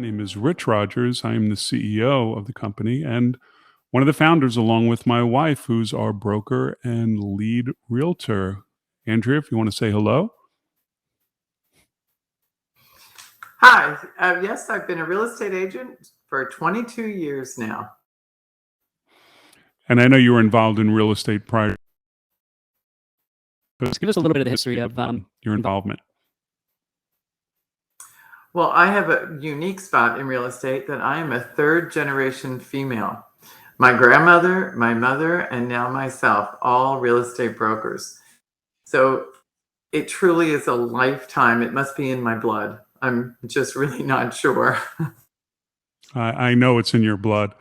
name is Rich Rogers. I am the CEO of the company and one of the founders, along with my wife, who's our broker and lead realtor. Andrea, if you want to say hello. Hi. Yes, I've been a real estate agent for 22 years now. And I know you were involved in real estate prior. Just give us a little bit of the history of your involvement. Well, I have a unique spot in real estate that I am a third generation female. My grandmother, my mother, and now myself, all real estate brokers. So it truly is a lifetime. It must be in my blood. I'm just really not sure. I know it's in your blood.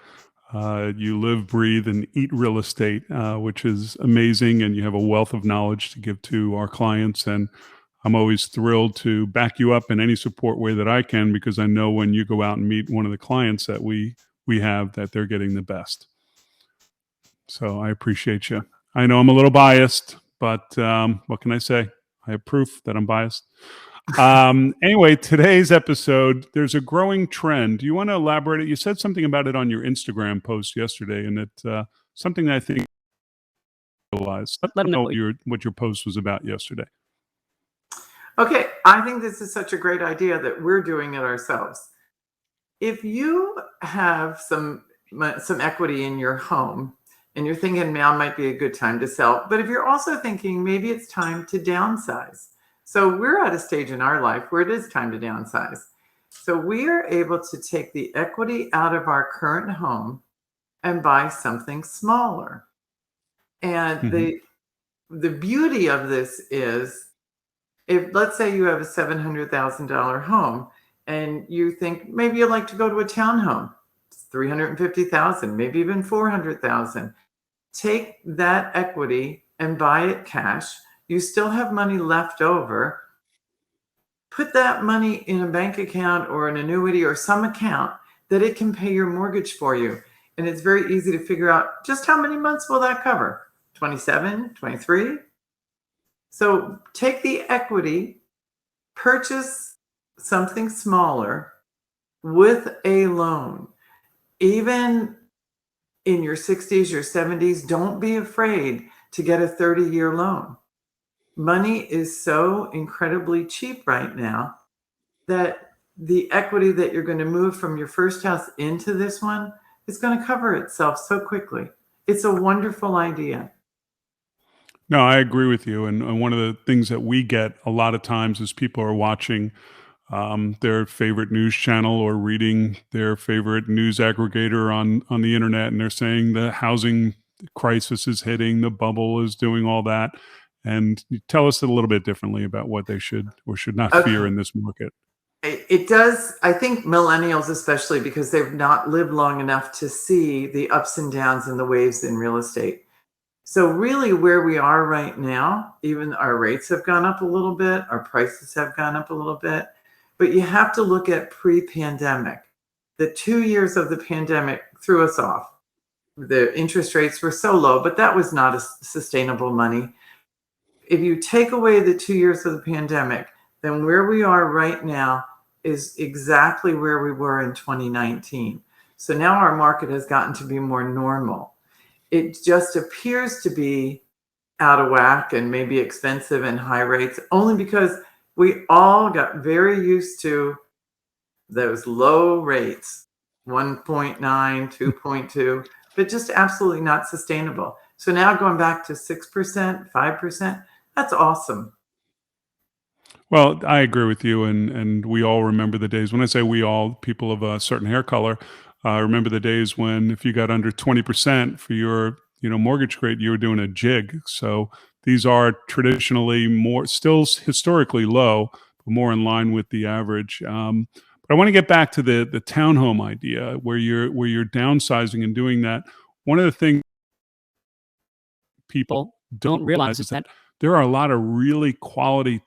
You live, breathe, and eat real estate, which is amazing. And you have a wealth of knowledge to give to our clients. And I'm always thrilled to back you up in any support way that I can, because I know when you go out and meet one of the clients that we have, that they're getting the best. So I appreciate you. I know I'm a little biased, but what can I say? I have proof that I'm biased. Anyway, today's episode, there's a growing trend. Do you want to elaborate it? You said something about it on your Instagram post yesterday, and it's something that I think realized. Let them know what your post was about yesterday. Okay, I think this is such a great idea that we're doing it ourselves. If you have some equity in your home and you're thinking now might be a good time to sell, but if you're also thinking maybe it's time to downsize. So we're at a stage in our life where it is time to downsize. So we are able to take the equity out of our current home and buy something smaller. And the beauty of this is, if let's say you have a $700,000 home and you think maybe you'd like to go to a townhome, it's $350,000, maybe even $400,000. Take that equity and buy it cash. You still have money left over. Put that money in a bank account or an annuity or some account that it can pay your mortgage for you. And it's very easy to figure out just how many months will that cover? 27, 23? So take the equity, purchase something smaller with a loan. Even in your 60s, your 70s, don't be afraid to get a 30-year loan. Money is so incredibly cheap right now that the equity that you're going to move from your first house into this one is going to cover itself so quickly. It's a wonderful idea. No, I agree with you. And one of the things that we get a lot of times is people are watching their favorite news channel or reading their favorite news aggregator on the internet, and they're saying the housing crisis is hitting, the bubble is doing all that. And tell us a little bit differently about what they should or should not fear in this market. It does, I think millennials especially, because they've not lived long enough to see the ups and downs and the waves in real estate. So really where we are right now, even our rates have gone up a little bit, our prices have gone up a little bit, but you have to look at pre-pandemic. The 2 years of the pandemic threw us off. The interest rates were so low, but that was not a sustainable money. If you take away the 2 years of the pandemic, then where we are right now is exactly where we were in 2019. So now our market has gotten to be more normal. It just appears to be out of whack and maybe expensive and high rates, only because we all got very used to those low rates, 1.9, 2.2, but just absolutely not sustainable. So now going back to 6%, 5%, that's awesome. Well, I agree with you, and we all remember the days. When I say we all, people of a certain hair color, remember the days when if you got under 20% for your mortgage rate, you were doing a jig. So these are traditionally still historically low, but more in line with the average. But I want to get back to the townhome idea where you're downsizing and doing that. One of the things people don't realize is that there are a lot of really quality.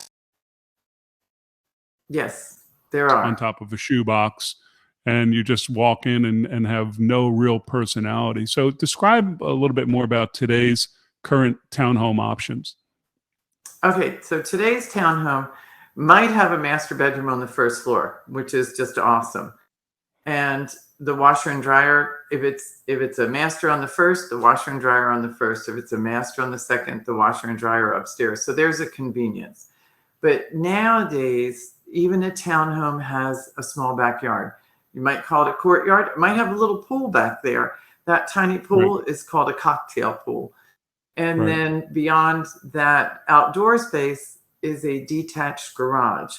Yes, there are. On top of a shoebox, and you just walk in and have no real personality. So describe a little bit more about today's current townhome options. Okay, so today's townhome might have a master bedroom on the first floor, which is just awesome. and the washer and dryer, if it's a master on the first, the washer and dryer on the first. If it's a master on the second, the washer and dryer upstairs. So there's a convenience. But nowadays, even a townhome has a small backyard. You might call it a courtyard. It might have a little pool back there. That tiny Right. pool is called a cocktail pool. And Right. then beyond that outdoor space is a detached garage.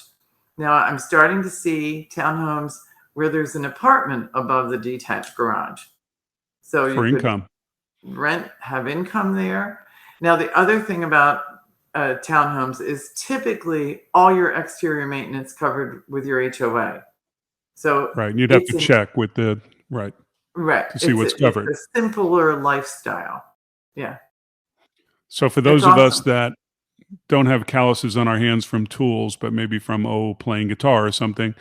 Now I'm starting to see townhomes where there's an apartment above the detached garage. So you For could income. have income there. Now, the other thing about townhomes is typically all your exterior maintenance covered with your HOA. So Right. And you'd have it's to an check with the right right. to see It's what's it's covered. a simpler lifestyle. Yeah, So for it's those of us awesome. that don't have calluses on our hands from tools, but maybe from playing guitar or something,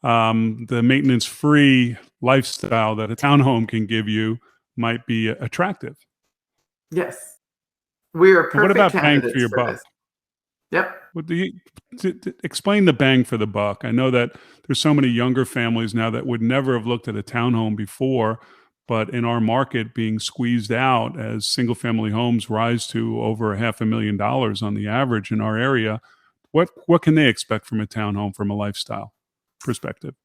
the maintenance-free lifestyle that a townhome can give you might be attractive. Yes, we are And what perfect about bang for candidates your for buck? this. Yep. What do you explain the bang for the buck? I know that there's so many younger families now that would never have looked at a townhome before, but in our market being squeezed out as single family homes rise to over $500,000 on the average in our area, what can they expect from a townhome from a lifestyle perspective?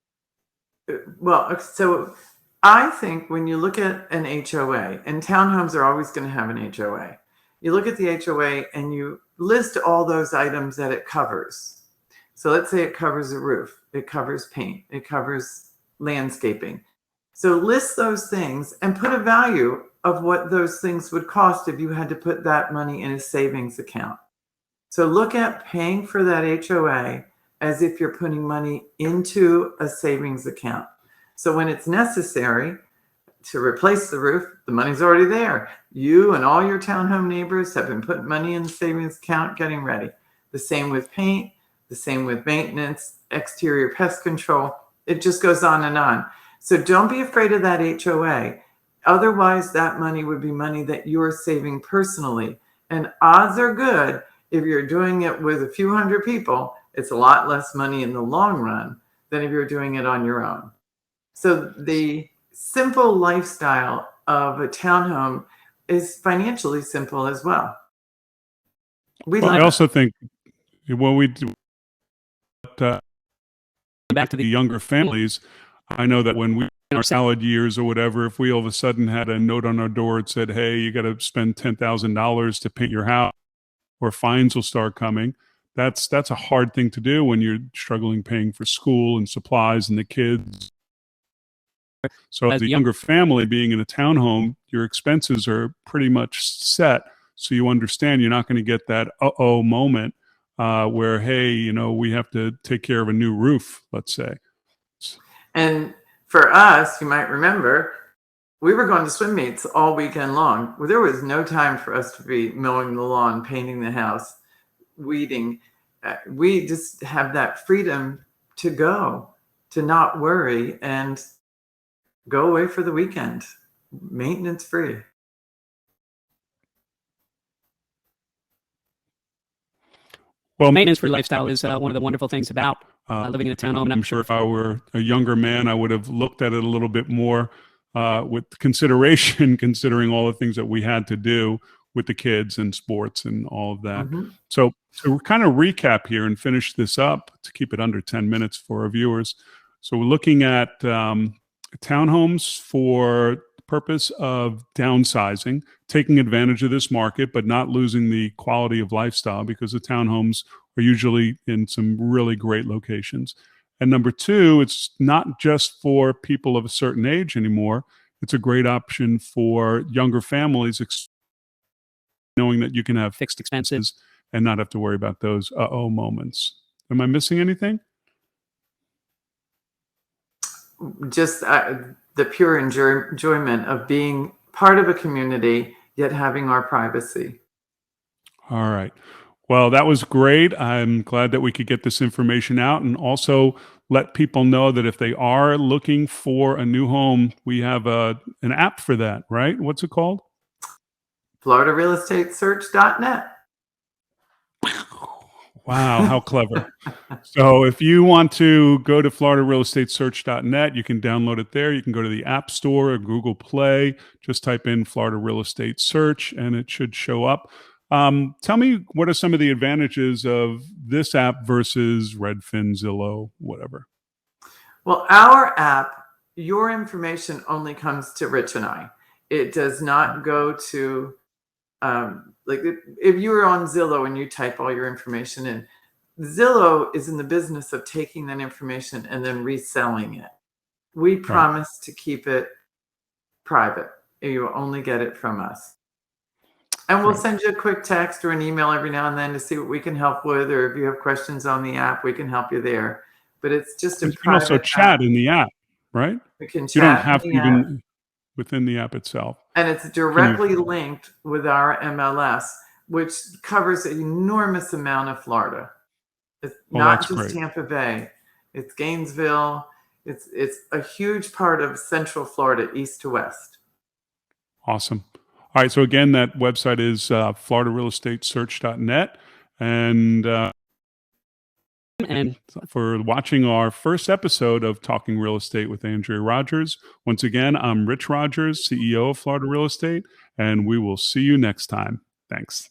Well, so I think when you look at an HOA, and townhomes are always going to have an HOA, you look at the HOA and you list all those items that it covers. So let's say it covers a roof, it covers paint, it covers landscaping. So list those things and put a value of what those things would cost if you had to put that money in a savings account. So look at paying for that HOA as if you're putting money into a savings account. So when it's necessary to replace the roof, the money's already there. You and all your townhome neighbors have been putting money in the savings account getting ready. The same with paint, the same with maintenance, exterior pest control. It just goes on and on. So don't be afraid of that HOA. Otherwise, that money would be money that you're saving personally. And odds are good if you're doing it with a few hundred people, it's a lot less money in the long run than if you're doing it on your own. So the simple lifestyle of a townhome is financially simple as well. We Well, I like it. also think when we do, back to the younger families, I know that when we in our salad years or whatever, if we all of a sudden had a note on our door that said, "Hey, you got to spend $10,000 to paint your house," or fines will start coming. That's a hard thing to do when you're struggling paying for school and supplies and the kids. So as a younger family being in a townhome, your expenses are pretty much set. So you understand you're not going to get that uh-oh moment where, hey, we have to take care of a new roof, let's say. And for us, you might remember, we were going to swim meets all weekend long. Well, there was no time for us to be mowing the lawn, painting the house, weeding. We just have that freedom to go, to not worry, and go away for the weekend, maintenance free. Well, maintenance free lifestyle is one of the wonderful things about living in a townhome. And I'm sure if I were a younger man, I would have looked at it a little bit more with consideration, considering all the things that we had to do with the kids and sports and all of that. Mm-hmm. So to kind of recap here and finish this up to keep it under 10 minutes for our viewers. So we're looking at townhomes for the purpose of downsizing, taking advantage of this market, but not losing the quality of lifestyle because the townhomes are usually in some really great locations. And number two, it's not just for people of a certain age anymore. It's a great option for younger families, knowing that you can have fixed expenses and not have to worry about those uh-oh moments. Am I missing anything? Just the pure enjoyment of being part of a community, yet having our privacy. All right. Well, that was great. I'm glad that we could get this information out and also let people know that if they are looking for a new home, we have an app for that, right? What's it called? FloridaRealEstateSearch.net. Wow, how clever. So if you want to go to floridarealestatesearch.net, you can download it there. You can go to the App Store or Google Play. Just type in Florida Real Estate Search and it should show up. Tell me, what are some of the advantages of this app versus Redfin, Zillow, whatever? Well, our app, your information only comes to Rich and I. It does not go to, like, if you were on Zillow and you type all your information in, Zillow is in the business of taking that information and then reselling it. We Right. promise to keep it private. You will only get it from us. And we'll Right. send you a quick text or an email every now and then to see what we can help with, or if you have questions on the app, we can help you there. But it's just a And you can also private app. chat in the app, right? We can You don't chat in have to the app, even within the app itself. and it's Can you? directly linked with our MLS, which covers an enormous amount of Florida. It's Oh, that's not just great. Tampa Bay. It's Gainesville. It's a huge part of Central Florida, east to west. Awesome. All right. So again, that website is floridarealestatesearch.net. And for watching our first episode of Talking Real Estate with Andrea Rogers. Once again, I'm Rich Rogers, CEO of Florida Real Estate, and we will see you next time. Thanks.